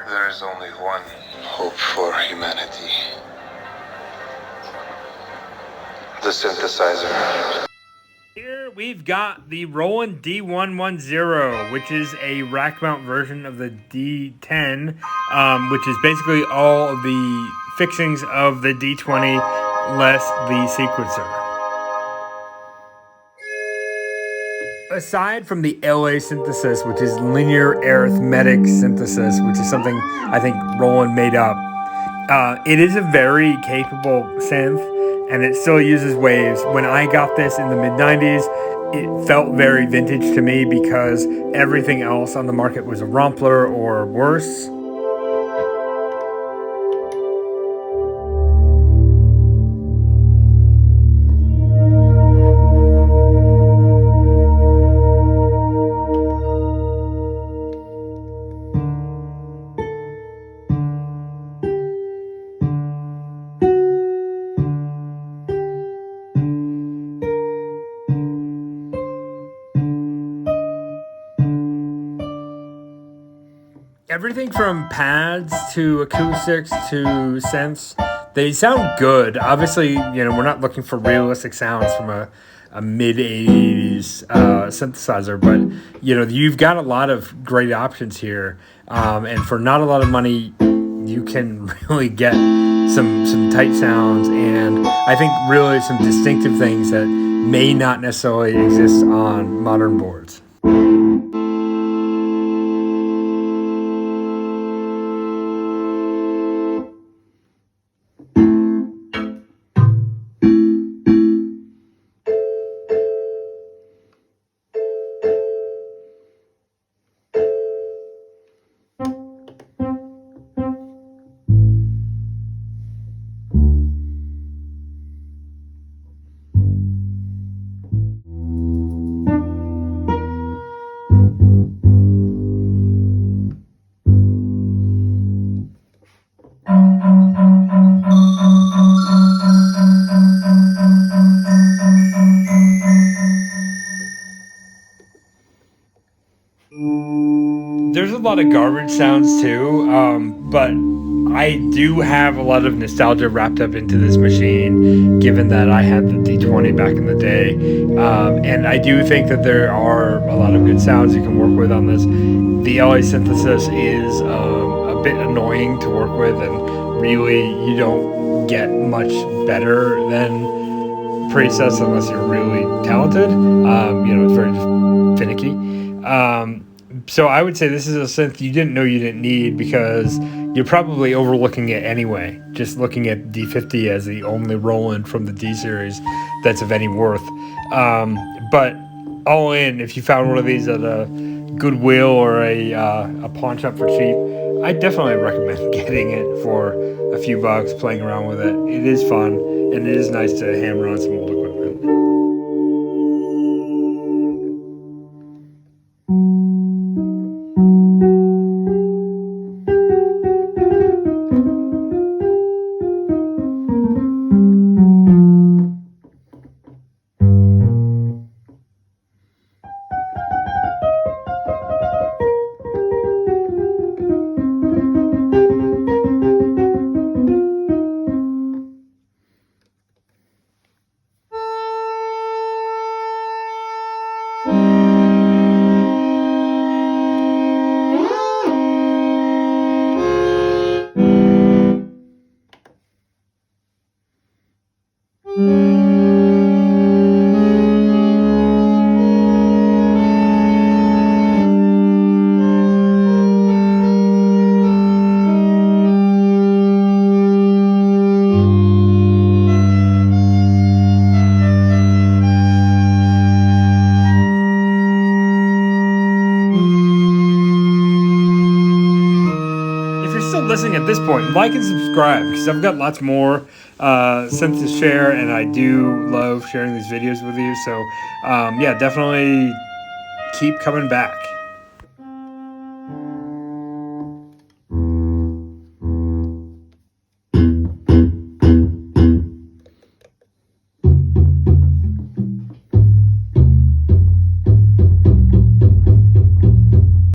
There is only one hope for humanity. The synthesizer. Here we've got the Roland D-110, which is a rack mount version of the D-10, which is basically all of the fixings of the D-20 less the sequencer. Aside from the LA synthesis, which is linear arithmetic synthesis, which is something I think Roland made up, it is a very capable synth, and it still uses waves. When I got this in the mid-90s, it felt very vintage to me because everything else on the market was a Rompler or worse. Everything from pads to acoustics to synths, they sound good. Obviously, we're not looking for realistic sounds from a mid-80s synthesizer, but, you've got a lot of great options here. And for not a lot of money, you can really get some tight sounds, and I think really some distinctive things that may not necessarily exist on modern boards. There's a lot of garbage sounds too, but I do have a lot of nostalgia wrapped up into this machine, given that I had the D-20 back in the day. And I do think that there are a lot of good sounds you can work with on this. The LA synthesis is a bit annoying to work with, and really you don't get much better than presets unless you're really talented. It's very just finicky. So I would say this is a synth you didn't know you didn't need, because you're probably overlooking it anyway, just looking at D50 as the only Roland from the D series that's of any worth. But all in, if you found one of these at a Goodwill or a pawn shop for cheap, I definitely recommend getting it for a few bucks, playing around with it. It is fun, and it is nice to hammer on some old equipment. Listening at this point, like and subscribe, because I've got lots more synth to share, and I do love sharing these videos with you. So yeah, definitely keep coming back.